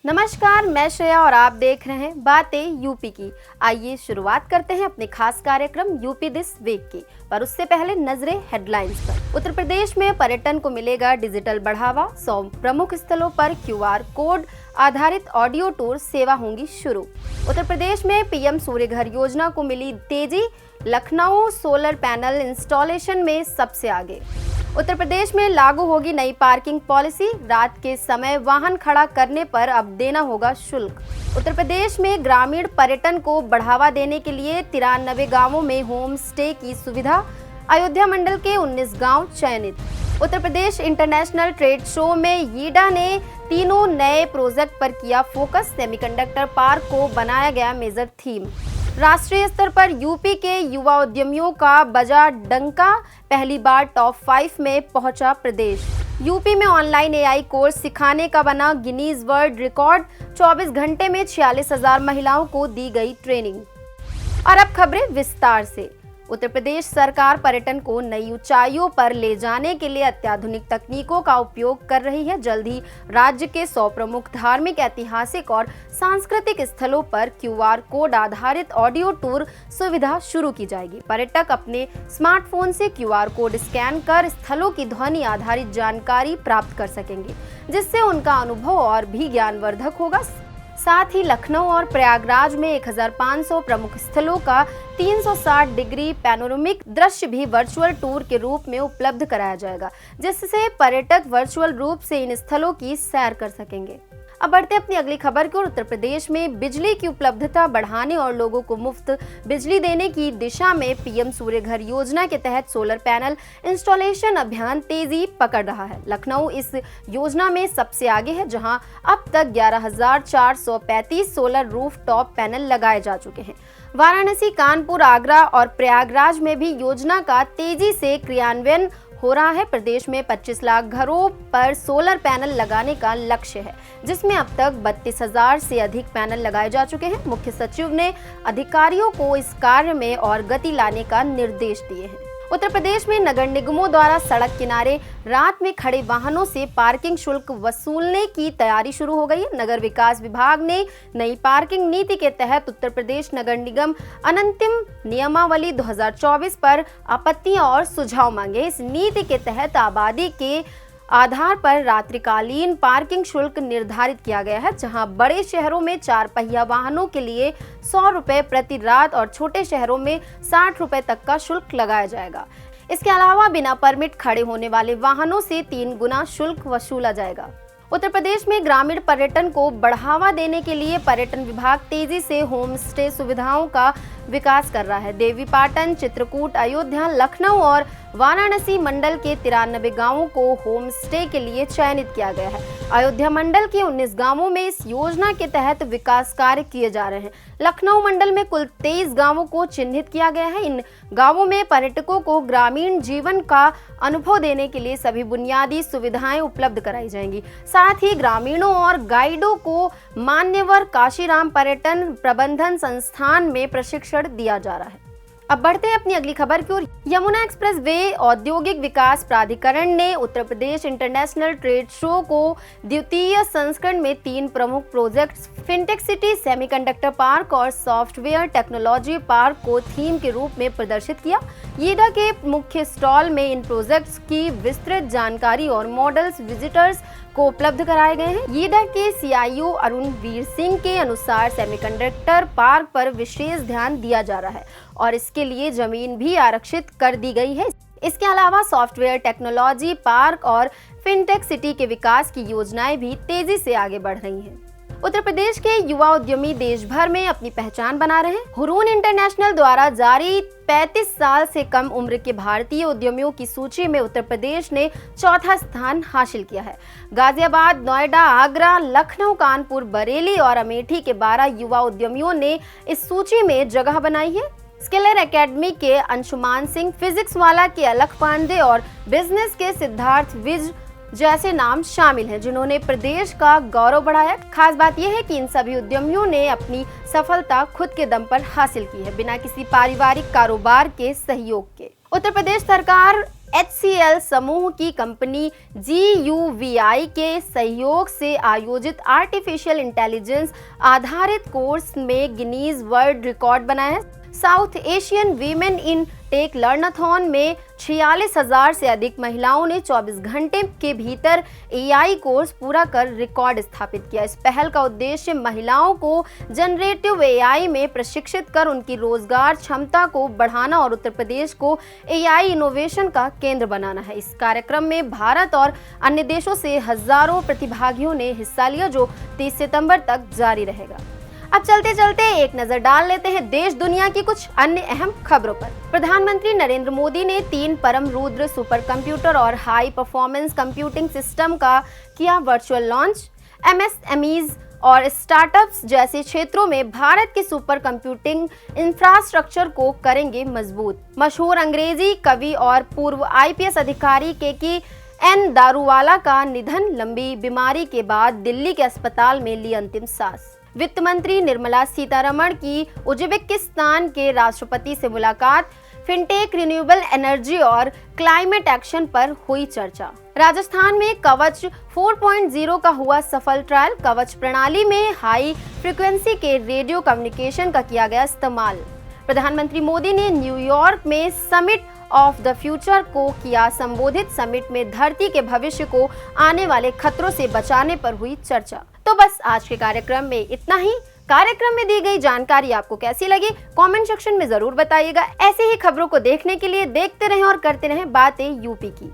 नमस्कार, मैं श्रेया और आप देख रहे हैं बातें यूपी की। आइए शुरुआत करते हैं अपने खास कार्यक्रम यूपी दिस वीक की, पर उससे पहले नजरें हेडलाइंस पर। उत्तर प्रदेश में पर्यटन को मिलेगा डिजिटल बढ़ावा, 100 प्रमुख स्थलों पर QR कोड आधारित ऑडियो टूर सेवा होंगी शुरू। उत्तर प्रदेश में PM सूर्य घर योजना को मिली तेजी, लखनऊ सोलर पैनल इंस्टॉलेशन में सबसे आगे। उत्तर प्रदेश में लागू होगी नई पार्किंग पॉलिसी, रात के समय वाहन खड़ा करने पर अब देना होगा शुल्क। उत्तर प्रदेश में ग्रामीण पर्यटन को बढ़ावा देने के लिए 93 गांवों में होम स्टे की सुविधा, अयोध्या मंडल के 19 गांव चयनित। Uttar Pradesh international trade show में यीडा ने तीनों नए प्रोजेक्ट पर किया फोकस, सेमीकंडक्टर पार्क को बनाया गया मेजर थीम। राष्ट्रीय स्तर पर यूपी के युवा उद्यमियों का बजा डंका, पहली बार टॉप 5 में पहुंचा प्रदेश। यूपी में ऑनलाइन AI कोर्स सिखाने का बना गिनीज वर्ल्ड रिकॉर्ड, 24 घंटे में 46,000 महिलाओं को दी गई ट्रेनिंग। और अब खबरें विस्तार से। उत्तर प्रदेश सरकार पर्यटन को नई ऊंचाइयों पर ले जाने के लिए अत्याधुनिक तकनीकों का उपयोग कर रही है। जल्द ही राज्य के 100 प्रमुख धार्मिक, ऐतिहासिक और सांस्कृतिक स्थलों पर QR कोड आधारित ऑडियो टूर सुविधा शुरू की जाएगी। पर्यटक अपने स्मार्टफोन से QR कोड स्कैन कर स्थलों की ध्वनि आधारित जानकारी प्राप्त कर सकेंगे, जिससे उनका अनुभव और भी ज्ञानवर्धक होगा। साथ ही लखनऊ और प्रयागराज में 1500 प्रमुख स्थलों का 360 डिग्री पैनोरामिक दृश्य भी वर्चुअल टूर के रूप में उपलब्ध कराया जाएगा, जिससे पर्यटक वर्चुअल रूप से इन स्थलों की सैर कर सकेंगे। अब बढ़ते अपनी अगली खबर की ओर। उत्तर प्रदेश में बिजली की उपलब्धता बढ़ाने और लोगों को मुफ्त बिजली देने की दिशा में PM सूर्य घर योजना के तहत सोलर पैनल इंस्टॉलेशन अभियान तेजी पकड़ रहा है। लखनऊ इस योजना में सबसे आगे है, जहां अब तक 11,435 सोलर रूफटॉप पैनल लगाए जा चुके हैं। वाराणसी, कानपुर, आगरा और प्रयागराज में भी योजना का तेजी से क्रियान्वयन हो रहा है। प्रदेश में 25 लाख घरों पर सोलर पैनल लगाने का लक्ष्य है, जिसमें अब तक 32,000 से अधिक पैनल लगाए जा चुके हैं। मुख्य सचिव ने अधिकारियों को इस कार्य में और गति लाने का निर्देश दिए हैं। उत्तर प्रदेश में नगर निगमों द्वारा सड़क किनारे रात में खड़े वाहनों से पार्किंग शुल्क वसूलने की तैयारी शुरू हो गई है। नगर विकास विभाग ने नई पार्किंग नीति के तहत उत्तर प्रदेश नगर निगम अनंतिम नियमावली 2024 पर आपत्तियां और सुझाव मांगे। इस नीति के तहत आबादी के आधार पर रात्रिकालीन पार्किंग शुल्क निर्धारित किया गया है, जहां बड़े शहरों में 4 पहिया वाहनों के लिए 100 रुपए प्रति रात और छोटे शहरों में 60 रुपए तक का शुल्क लगाया जाएगा। इसके अलावा बिना परमिट खड़े होने वाले वाहनों से 3 गुना शुल्क वसूला जाएगा। उत्तर प्रदेश में ग्रामीण पर्यटन को बढ़ावा देने के लिए पर्यटन विभाग तेजी से होम स्टे सुविधाओं का विकास कर रहा है। देवीपाटन, चित्रकूट, अयोध्या, लखनऊ और वाराणसी मंडल के 93 गांवों को होम स्टे के लिए चयनित किया गया है। अयोध्या मंडल के 19 गांवों में इस योजना के तहत विकास कार्य किए जा रहे हैं। लखनऊ मंडल में कुल 23 गांवों को चिन्हित किया गया है। इन गांवों में पर्यटकों को ग्रामीण जीवन का अनुभव देने के लिए सभी बुनियादी सुविधाएं उपलब्ध कराई जाएंगी। साथ ही ग्रामीणों और गाइडों को मान्यवर काशीराम पर्यटन प्रबंधन संस्थान में प्रशिक्षण दिया जा रहा है। अब बढ़ते हैं अपनी अगली खबर की ओर। यमुना एक्सप्रेस वे औद्योगिक विकास प्राधिकरण ने Uttar Pradesh international trade show को द्वितीय संस्करण में 3 प्रमुख projects fintech city, semiconductor park और सॉफ्टवेयर टेक्नोलॉजी पार्क को थीम के रूप में प्रदर्शित किया। यीडा के मुख्य स्टॉल में इन प्रोजेक्ट्स की विस्तृत जानकारी और मॉडल्स विजिटर्स को उपलब्ध कराए गए हैं। यीडा के CIO अरुण वीर सिंह के अनुसार सेमीकंडक्टर पार्क पर विशेष ध्यान दिया जा रहा है और इसके लिए जमीन भी आरक्षित कर दी गई है। इसके अलावा सॉफ्टवेयर टेक्नोलॉजी पार्क और फिनटेक सिटी के विकास की योजनाएं भी तेजी से आगे बढ़ रही हैं। उत्तर प्रदेश के युवा उद्यमी देश भर में अपनी पहचान बना रहे हैं। हुरून इंटरनेशनल द्वारा जारी 35 साल से कम उम्र के भारतीय उद्यमियों की सूची में उत्तर प्रदेश ने 4था स्थान हासिल किया है। गाजियाबाद, नोएडा, आगरा, लखनऊ, कानपुर, बरेली और अमेठी के 12 युवा उद्यमियों ने इस सूची में जगह बनाई है। स्किलर एकेडमी के अंशुमान सिंह, फिजिक्स वाला के अलख पांडे और बिजनेस के सिद्धार्थ विज जैसे नाम शामिल हैं, जिन्होंने प्रदेश का गौरव बढ़ाया। खास बात यह है कि इन सभी उद्यमियों ने अपनी सफलता खुद के दम पर हासिल की है, बिना किसी पारिवारिक कारोबार के सहयोग के। उत्तर प्रदेश सरकार HCL समूह की कंपनी GUVI के सहयोग से आयोजित आर्टिफिशियल इंटेलिजेंस आधारित कोर्स में गिनीज वर्ल्ड रिकॉर्ड बना है। South Asian women in tech learnathon में 46,000 से अधिक महिलाओं ने 24 घंटे के भीतर AI कोर्स पूरा कर रिकॉर्ड स्थापित किया। इस पहल का उद्देश्य महिलाओं को जनरेटिव AI में प्रशिक्षित कर उनकी रोजगार क्षमता को बढ़ाना और उत्तर प्रदेश को AI इनोवेशन का केंद्र बनाना है। इस कार्यक्रम में भारत और अन्य देशों से हजारों प्रतिभागियों ने हिस्सा लिया, जो 30 सितंबर तक जारी रहेगा। अब चलते चलते एक नजर डाल लेते हैं देश दुनिया की कुछ अन्य अहम खबरों पर। प्रधानमंत्री नरेंद्र मोदी ने 3 परम रुद्र सुपर कंप्यूटर और हाई परफॉर्मेंस कंप्यूटिंग सिस्टम का किया वर्चुअल लॉन्च। MSMEs और स्टार्टअप्स जैसे क्षेत्रों में भारत के सुपर कंप्यूटिंग इंफ्रास्ट्रक्चर को करेंगे मजबूत। मशहूर अंग्रेजी कवि और पूर्व IPS अधिकारी KK दारूवाला का निधन। लंबी बीमारी के बाद दिल्ली के अस्पताल में ली अंतिम सांस। वित्त मंत्री निर्मला सीतारमण की उज्बेकिस्तान के राष्ट्रपति से मुलाकात। फिनटेक, रिन्यूएबल एनर्जी और क्लाइमेट एक्शन पर हुई चर्चा। राजस्थान में कवच 4.0 का हुआ सफल ट्रायल। कवच प्रणाली में हाई फ्रीक्वेंसी के रेडियो कम्युनिकेशन का किया गया इस्तेमाल। प्रधानमंत्री मोदी ने न्यूयॉर्क में समिट ऑफ द फ्यूचर को किया संबोधित। समिट में धरती के भविष्य को आने वाले खतरों से बचाने पर हुई चर्चा। तो बस आज के कार्यक्रम में इतना ही। कार्यक्रम में दी गई जानकारी आपको कैसी लगी, कमेंट सेक्शन में जरूर बताइएगा। ऐसे ही खबरों को देखने के लिए देखते रहें और करते रहें बातें यूपी की।